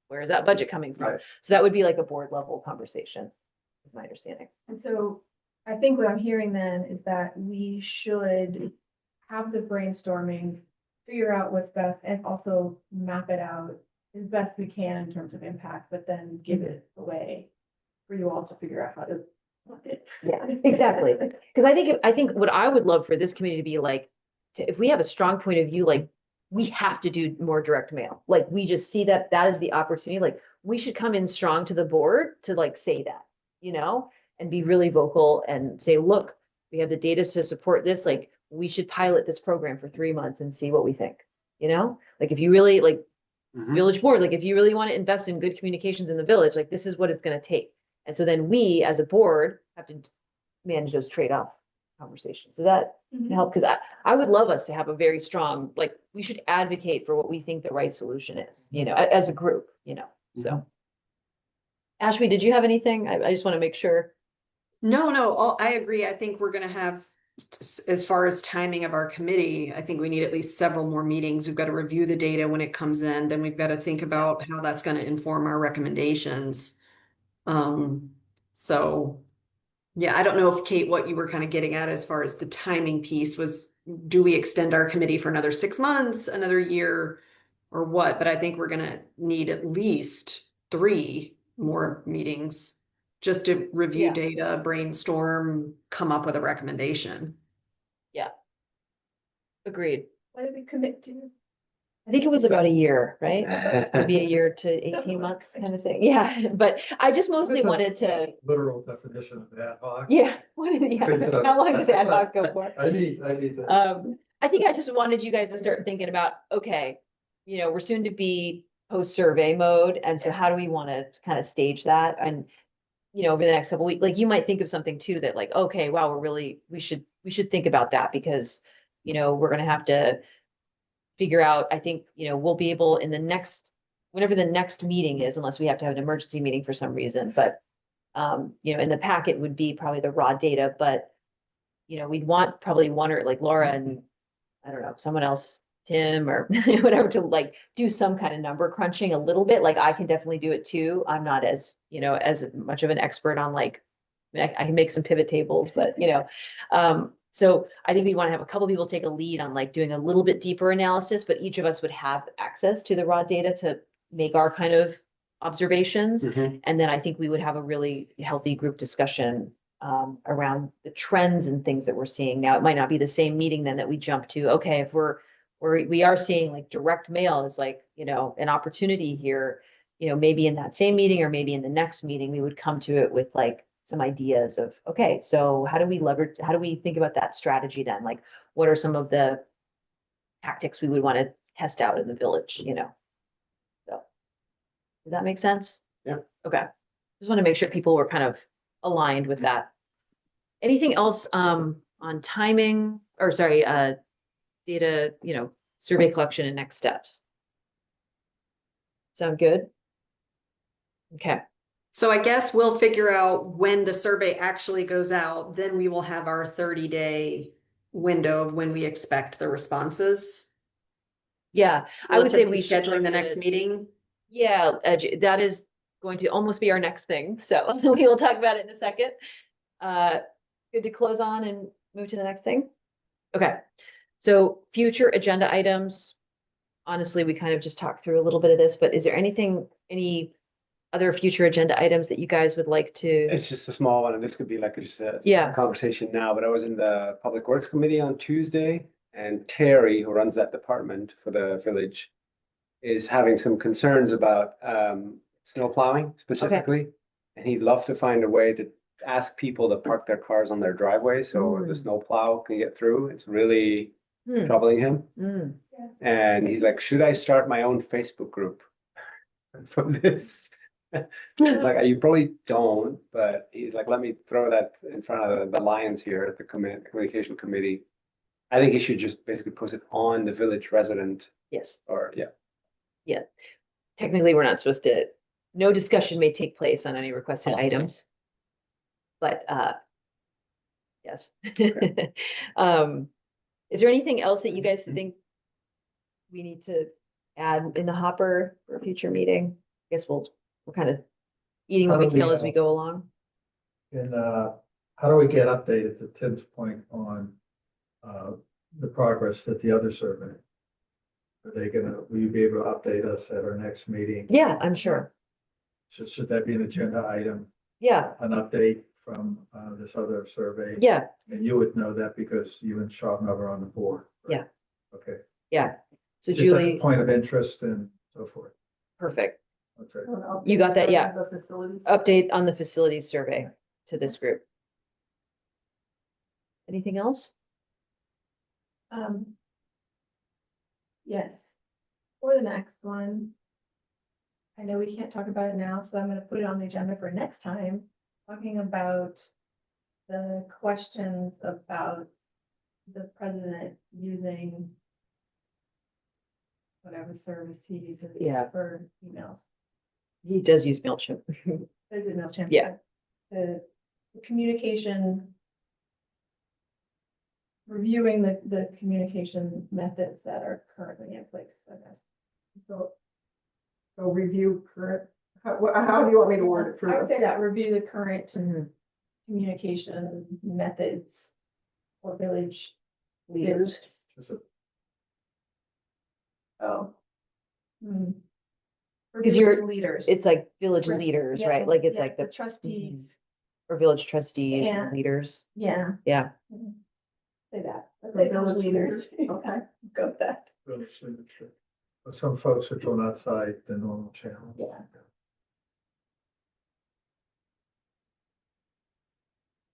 where is that budget coming from? Right. So that would be like a board level conversation, is my understanding. And so I think what I'm hearing then is that we should have the brainstorming, figure out what's best, and also map it out as best we can in terms of impact, but then give it away for you all to figure out how to fund it. Yeah, exactly. Because I think what I would love for this committee to be like, if we have a strong point of view, like we have to do more direct mail. Like we just see that is the opportunity. Like we should come in strong to the board to like say that, and be really vocal and say, look, we have the data to support this. Like we should pilot this program for 3 months and see what we think. Like if you really like village board, like if you really want to invest in good communications in the village, like this is what it's going to take. And so then we, as a board, have to manage those trade-off conversations. Does that help? Because I would love us to have a very strong, like, we should advocate for what we think the right solution is, as a group, so. Ashby, did you have anything? I just want to make sure. No, I agree. I think we're gonna have, as far as timing of our committee, I think we need at least several more meetings. We've got to review the data when it comes in, then we've got to think about how that's gonna inform our recommendations. So yeah, I don't know if Kate, what you were kind of getting at as far as the timing piece was, do we extend our committee for another 6 months, another year, or what? But I think we're gonna need at least 3 more meetings just to review Yeah. data, brainstorm, come up with a recommendation. Agreed. What did we commit to? I think it was about a year, right? Maybe a year to 18 months kind of thing. Yeah, but I just mostly wanted to, Literal definition of ad hoc. yeah, how long does ad hoc go for? I need that. I think I just wanted you guys to start thinking about, okay, we're soon to be post-survey mode. And so how do we want to kind of stage that? And, over the next couple weeks, like you might think of something too, that like, okay, wow, we should think about that because, we're going to have to figure out, I think, we'll be able in whenever the next meeting is, unless we have to have an emergency meeting for some reason, but, in the packet would be probably the raw data, but, we'd want probably one or like Laura and I don't know, someone else, Tim or whatever, to like do some kind of number crunching a little bit. Like I can definitely do it too. I'm not as, as much of an expert on like, I can make some pivot tables, but so I think we want to have a couple people take a lead on like doing a little bit deeper analysis, but each of us would have access to the raw data to make our kind of observations. And then I think we would have a really healthy group discussion around the trends and things that we're seeing. Now, it might not be the same meeting then that we jump to, okay, if we are seeing like direct mail is like, an opportunity here, maybe in that same meeting or maybe in the next meeting, we would come to it with like some ideas of, okay, so how do we think about that strategy then? Like, what are some of the tactics we would want to test out in the village, So, does that make sense? Yeah. Okay. Just want to make sure people were kind of aligned with that. Anything else, on timing or sorry, data, survey collection and next steps? Sound good? Okay, So I guess we'll figure out when the survey actually goes out, then we will have our 30-day window of when we expect the responses. yeah, I would say relative to we should scheduling the look next at- meeting. Yeah, that is going to almost be our next thing, so we will talk about it in a second. Good to close on and move to the next thing? Okay, so future agenda items. Honestly, we kind of just talked through a little bit of this, but is there any other future agenda items that you guys would like to? It's just a small one, and this could be like just a Yeah. conversation now, but I was in the Public Works Committee on Tuesday, and Terry, who runs that department for the village, is having some concerns about snow plowing specifically. And he'd love to find a way to ask people to park their cars on their driveway so the snow plow can get through. It's really troubling him. Mm. And he's like, should I start my own Facebook group for this? Like, you probably don't, but he's like, let me throw that in front of the lions here at the communication committee. I think he should just basically post it on the village resident Yes, or, yeah. technically, we're not supposed to, no discussion may take place on any requested items. But, yes. Is there anything else that you guys think we need to add in the hopper for a future meeting? I guess we're kind of eating what we kill as we go along. And how do we get updated to Tim's point on the progress that the other survey? Will you be able to update us at our next meeting? Yeah, I'm sure. Should that be an agenda item, Yeah, an update from this other survey? yeah, And you would know that because you and Sean are on the board. right? Yeah. Okay. yeah. So Just as a Julie, point of interest and so forth. perfect. Okay. You got that, yeah. The facilities. Update on the facilities survey to this group. Anything else? Yes, for the next one. I know we can't talk about it now, so I'm gonna put it on the agenda for next time, talking about the questions about the president using whatever service he uses Yeah. for emails. He does use MailChimp. Is it MailChimp? Yeah. The communication. Reviewing the communication methods that are currently in place, I guess. So review current, how do you want me to word it for I you? would say that, review the current Mhm. communication methods for village Leaders. business. Just a- Oh. Hmm. For 'Cause village you're- leaders. It's like village Trust- leaders, yeah, right? Like it's yeah, like the trustees, or village trustees Yeah. and leaders. yeah. Yeah. Say that. Let's For say village village leaders. Okay. Go with that. village signature. But some folks are going outside the normal channel. Yeah.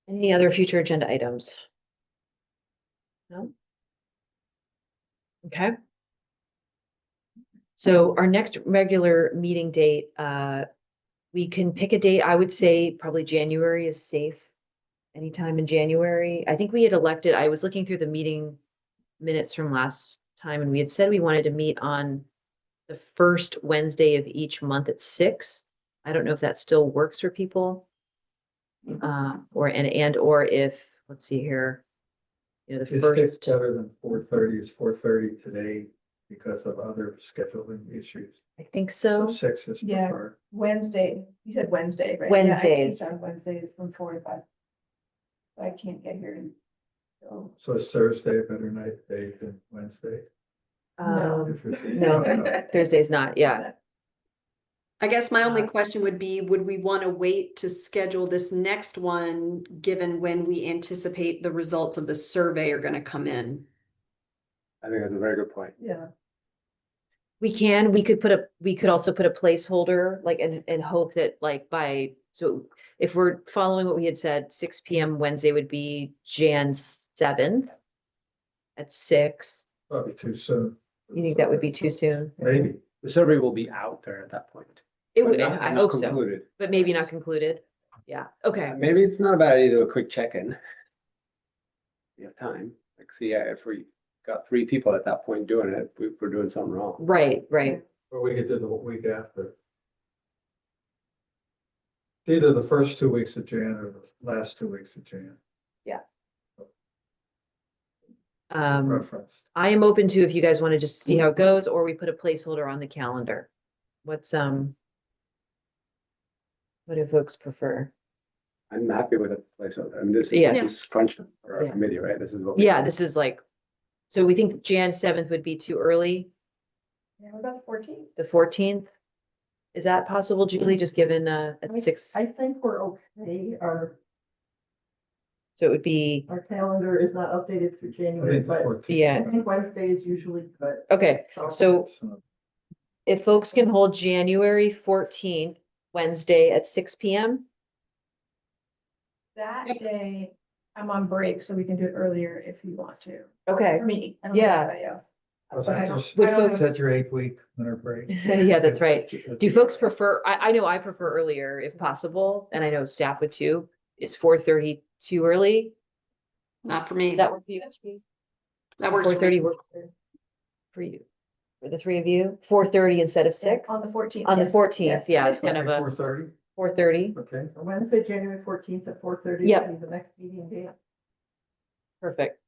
Any other future agenda items? No? Okay. So our next regular meeting date, we can pick a date. I would say probably January is safe. Anytime in January. I think we had elected, I was looking through the meeting minutes from last time and we had said we wanted to meet on the first Wednesday of each month at 6. I don't know if that still works for people. Or if, let's see here. You know, the It's first, better than 4:30. It's 4:30 today because of other scheduling issues. I think So so. 6 is Yeah. preferred. Wednesday, you said Wednesday, right? Wednesdays. Yeah, I think on Wednesdays from 4 to 5. I can't get here. So, So is Thursday a better night day than Wednesday? Um, If you're- no, Thursday's not, yeah. I guess my only Uh, question would be, would we want to wait to schedule this next one, given when we anticipate the results of the survey are going to come in? I think that's a very good point. Yeah. We could also put a placeholder, like, and hope that like so if we're following what we had said, 6 PM Wednesday would be Jan 7th at 6. Probably too soon. You think that would be too soon? Maybe. The survey will be out there at that point. It but would, not- I not hope so, concluded. but maybe not concluded. Yeah, okay. Maybe it's not a bad idea to do a quick check-in. You have time, like, see if we got 3 people at that point doing it, we're doing something wrong. Right. Or Or we could do the week after. It's either the first 2 weeks of Jan or the last 2 weeks of Jan. It's a preference. I am open to if you guys want to just see how it goes, or we put a placeholder on the calendar. What do folks prefer? I'm happy with a placeholder. I mean, this Yeah. is crunch time for our Yeah. committee, right? This is what. Yeah, this is like, so we think Jan 7th would be too early, Yeah, what about the 14th? the 14th? Is that possible, Julie, just given at 6? I think we're okay. So it would be, Our calendar is not updated through I January, think the but 14th. Yeah. I think Wednesday is usually good. okay, so So, if folks can hold January 14th, Wednesday at 6 PM? That Yep. day, I'm on break, so we can do it earlier if you want to. Okay, For me, I don't know Yeah. about anybody else. Was But I that don't- just, Would I don't is have- that your 8-week winter break? yeah, that's right. Do folks prefer, I know I prefer earlier if possible, and I know staff would too. Is 4:30 too early? Not for me. Does that work for you? That works for 4:30 me. work for you, for the three of you? 4:30 instead of 6? On the 14th. On the yes, 14th, yes. yeah, it's kind of a 4:30, 4:30. okay. Wednesday, January 14th at 4:30. Yep. Will be the next meeting date. Perfect.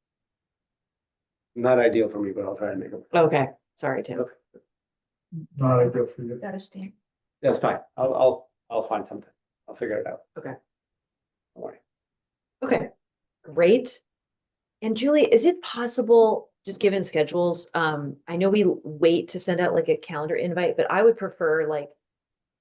Not ideal for me, but I'll try and make it. Okay, sorry, Tim. Okay. Not ideal for you. That is Stan. That's fine. I'll find something. I'll figure it out. Okay. Don't worry. Okay, great. And Julie, is it possible, just given schedules, I know we wait to send out like a calendar invite, but I would prefer like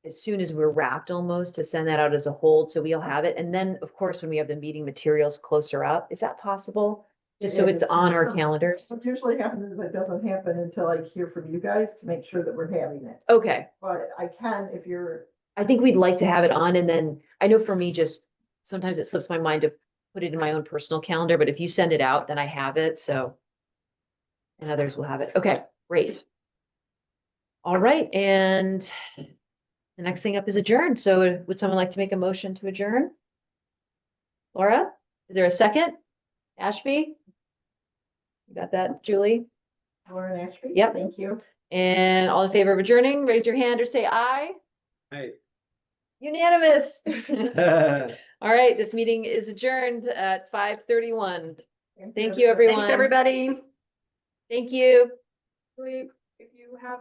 as soon as we're wrapped almost to send that out as a hold, so we all have it. And then, of course, when we have the meeting materials closer up, is that possible? Just so Yeah, it's on our calendars? What usually happens is it doesn't happen until I hear from you guys to make sure that we're having it. Okay, But I can if you're, I think we'd like to have it on, and then I know for me, just sometimes it slips my mind to put it in my own personal calendar, but if you send it out, then I have it, so. And others will have it. Okay, great. All right, and the next thing up is adjourn. So would someone like to make a motion to adjourn? Laura, is there a second? Ashby? You got that, Julie? Lauren Ashby. Yep. Thank you. And all in favor of adjourning, raise your hand or say aye. Hey. Unanimous. All right, this meeting is adjourned at 5:31. Thank you, everyone. Thanks, everybody. Thank you. If you have